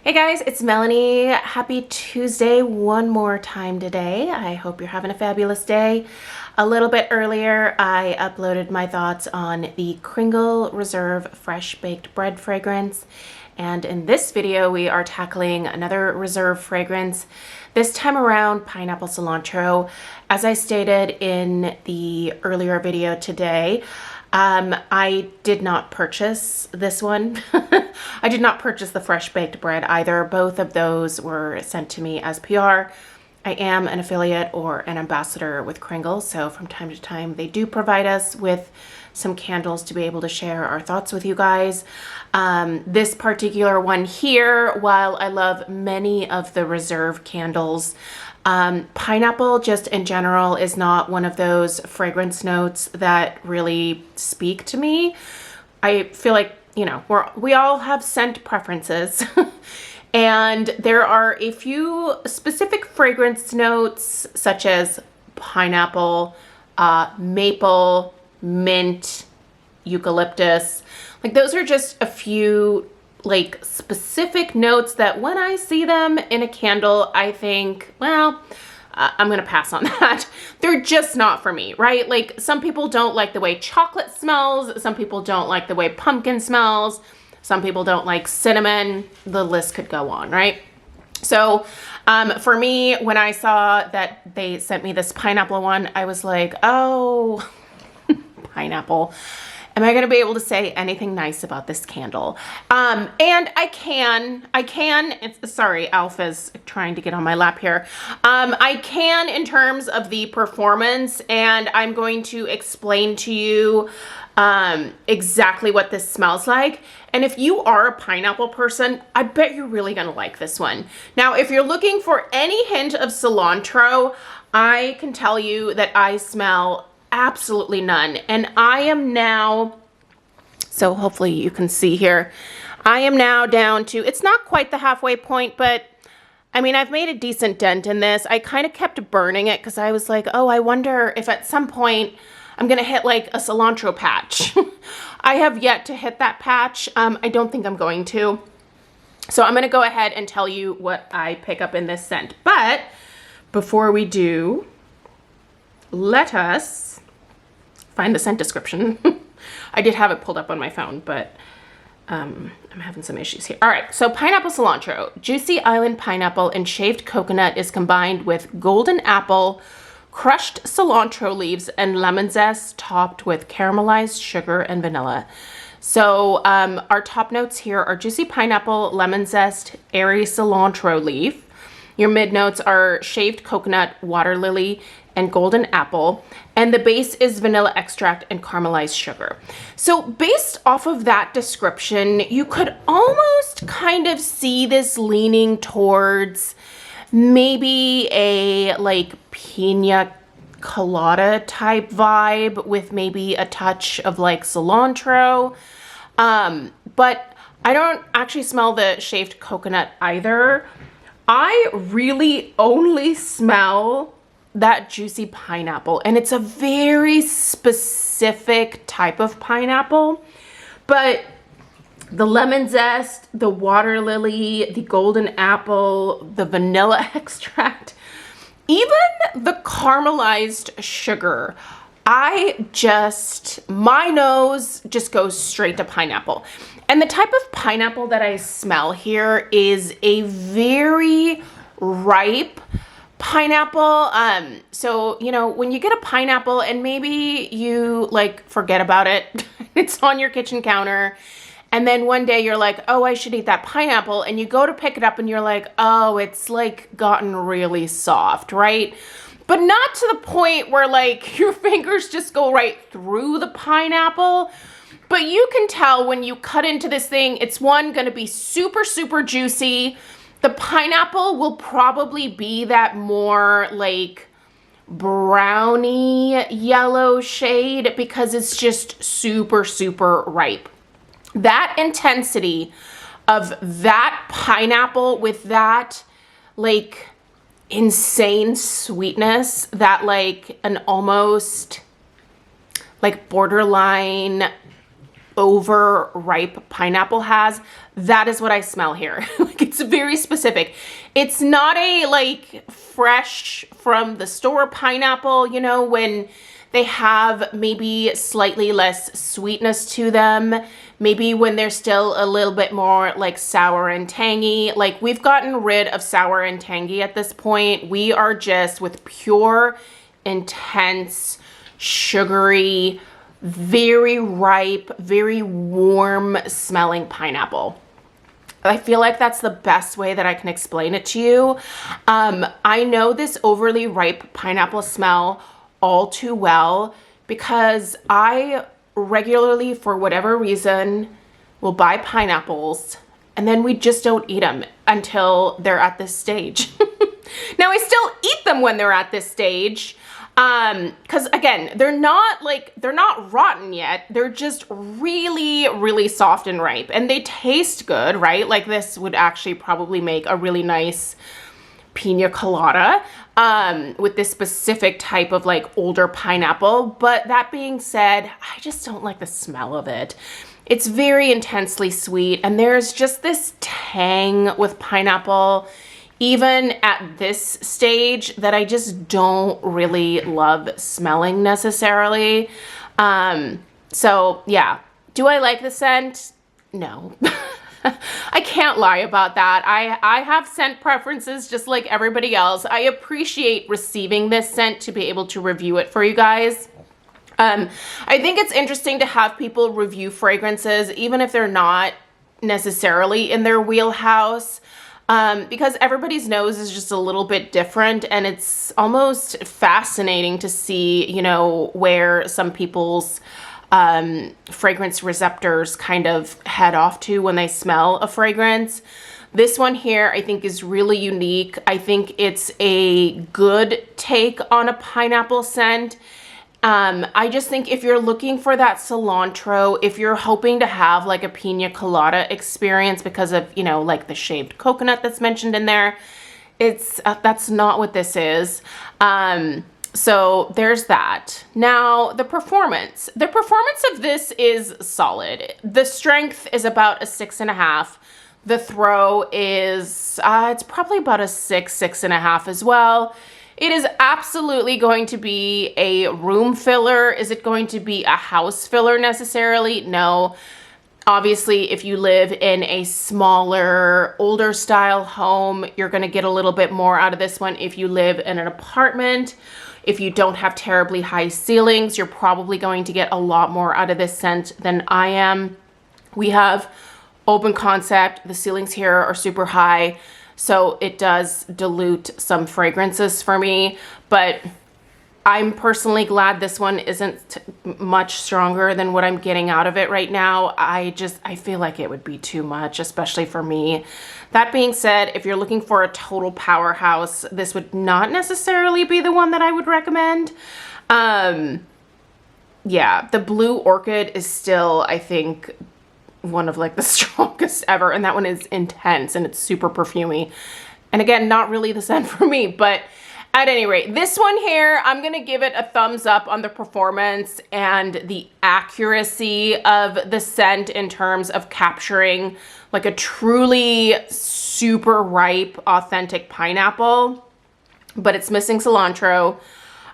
Hey guys, it's Melanie. Happy Tuesday one more time today. I hope you're having a fabulous day. A little bit earlier, I uploaded my thoughts on the Kringle Reserve Fresh Baked Bread fragrance. And in this video, we are tackling another Reserve fragrance, this time around Pineapple Cilantro. As I stated in the earlier video today, I did not purchase this one. I did not purchase the fresh baked bread either. Both of those were sent to me as PR. I am an affiliate or an ambassador with Kringle, so from time to time they do provide us with some candles to be able to share our thoughts with you guys. This particular one here, while I love many of the Reserve candles, pineapple just in general is not one of those fragrance notes that really speak to me. I feel like, you know, we all have scent preferences and there are a few specific fragrance notes such as pineapple, maple, mint, eucalyptus. Like those are just a few like specific notes that when I see them in a candle, I think, well, I'm gonna pass on that. They're just not for me, right? Like some people don't like the way chocolate smells. Some people don't like the way pumpkin smells. Some people don't like cinnamon. The list could go on, right? So for me, when I saw that they sent me this pineapple one, I was like, oh, pineapple. Am I going to be able to say anything nice about this candle? And I can, sorry, Alpha's trying to get on my lap here. I can in terms of the performance, and I'm going to explain to you exactly what this smells like. And if you are a pineapple person, I bet you're really going to like this one. Now, if you're looking for any hint of cilantro, I can tell you that I smell absolutely none. And I am now, so hopefully you can see here, I am now down to, it's not quite the halfway point, but I mean, I've made a decent dent in this. I kind of kept burning it because I was like, oh, I wonder if at some point I'm going to hit like a cilantro patch. I have yet to hit that patch. I don't think I'm going to. So I'm going to go ahead and tell you what I pick up in this scent. But before we do, let us find the scent description. I did have it pulled up on my phone, but I'm having some issues here. All right, so pineapple cilantro. Juicy island pineapple and shaved coconut is combined with golden apple, crushed cilantro leaves, and lemon zest topped with caramelized sugar and vanilla. So our top notes here are juicy pineapple, lemon zest, airy cilantro leaf. Your mid notes are shaved coconut, water lily, and golden apple. And the base is vanilla extract and caramelized sugar. So based off of that description, you could almost kind of see this leaning towards maybe a like pina colada type vibe with maybe a touch of like cilantro. But I don't actually smell the shaved coconut either. I really only smell that juicy pineapple, and it's a very specific type of pineapple, but the lemon zest, the water lily, the golden apple, the vanilla extract, even the caramelized sugar, my nose just goes straight to pineapple. And the type of pineapple that I smell here is a very ripe pineapple. So, you know, when you get a pineapple and maybe you like forget about it, it's on your kitchen counter, and then one day you're like, oh, I should eat that pineapple, and you go to pick it up and you're like, oh, it's like gotten really soft, right? But not to the point where like your fingers just go right through the pineapple. But you can tell when you cut into this thing, it's going to be super, super juicy. The pineapple will probably be that more like browny yellow shade because it's just super, super ripe. That intensity of that pineapple with that like insane sweetness, that like an almost like borderline overripe pineapple has, that is what I smell here. Like, it's very specific. It's not a like fresh from the store pineapple, you know, when they have maybe slightly less sweetness to them. Maybe when they're still a little bit more like sour and tangy. Like, we've gotten rid of sour and tangy at this point. We are just with pure, intense, sugary, very ripe, very warm smelling pineapple. I feel like that's the best way that I can explain it to you. I know this overly ripe pineapple smell all too well because I regularly, for whatever reason, will buy pineapples and then we just don't eat them until they're at this stage. Now, I still eat them when they're at this stage, because again, they're not rotten yet. They're just really, really soft and ripe, and they taste good, right? Like, this would actually probably make a really nice pina colada, with this specific type of like older pineapple. But that being said, I just don't like the smell of it. It's very intensely sweet, and there's just this tang with pineapple, even at this stage, that I just don't really love smelling necessarily. So yeah, do I like the scent? No. I can't lie about that. I have scent preferences just like everybody else. I appreciate receiving this scent to be able to review it for you guys. I think it's interesting to have people review fragrances, even if they're not necessarily in their wheelhouse. Because everybody's nose is just a little bit different, and it's almost fascinating to see, you know, where some people's fragrance receptors kind of head off to when they smell a fragrance. This one here, I think, is really unique. I think it's a good take on a pineapple scent. I just think if you're looking for that cilantro, if you're hoping to have like a pina colada experience because of, you know, like the shaved coconut that's mentioned in there, it's that's not what this is. So there's that. Now, the performance of this is solid. The strength is about a 6.5. The throw is, it's probably about a 6.5 as well. It is absolutely going to be a room filler. Is it going to be a house filler necessarily? No. Obviously, if you live in a smaller, older style home, you're going to get a little bit more out of this one. If you live in an apartment, if you don't have terribly high ceilings, you're probably going to get a lot more out of this scent than I am. We have open concept. The ceilings here are super high, so it does dilute some fragrances for me, but I'm personally glad this one isn't much stronger than what I'm getting out of it right now. I feel like it would be too much, especially for me. That being said, if you're looking for a total powerhouse, this would not necessarily be the one that I would recommend. Yeah, the Blue Orchid is still, I think, one of like the strongest ever, and that one is intense and it's super perfumey. And again, not really the scent for me, but at any rate, this one here, I'm gonna give it a thumbs up on the performance and the accuracy of the scent in terms of capturing like a truly super ripe, authentic pineapple, but it's missing cilantro.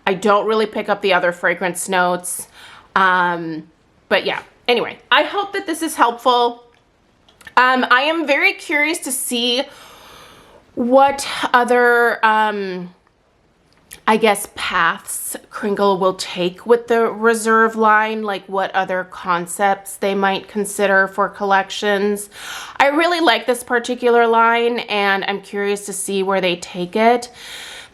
I don't really pick up the other fragrance notes. But yeah, anyway, I hope that this is helpful. I am very curious to see what other, I guess, paths Kringle will take with the Reserve line, like what other concepts they might consider for collections. I really like this particular line, and I'm curious to see where they take it.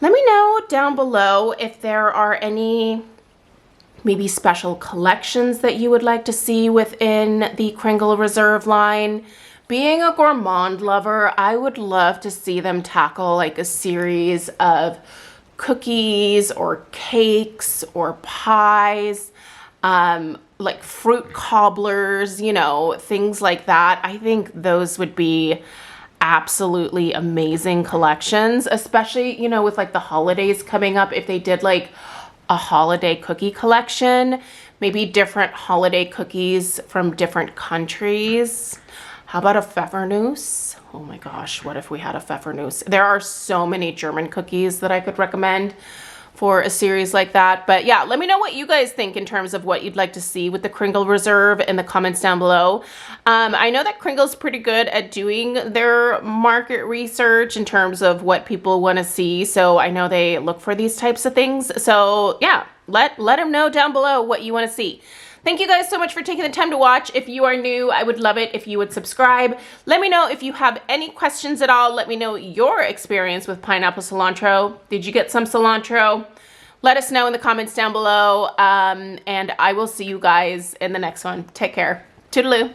Let me know down below if there are any maybe special collections that you would like to see within the Kringle Reserve line. Being a gourmand lover, I would love to see them tackle like a series of cookies or cakes or pies, like fruit cobblers, you know, things like that. I think those would be absolutely amazing collections, especially, you know, with like the holidays coming up. If they did like a holiday cookie collection, maybe different holiday cookies from different countries. How about a Pfeffernuss? Oh my gosh, what if we had a Pfeffernuss? There are so many German cookies that I could recommend for a series like that. But yeah, let me know what you guys think in terms of what you'd like to see with the Kringle Reserve in the comments down below. I know that Kringle's pretty good at doing their market research in terms of what people want to see. So I know they look for these types of things. So yeah, let them know down below what you want to see. Thank you guys so much for taking the time to watch. If you are new, I would love it if you would subscribe. Let me know if you have any questions at all. Let me know your experience with pineapple cilantro. Did you get some cilantro? Let us know in the comments down below. And I will see you guys in the next one. Take care. Toodaloo.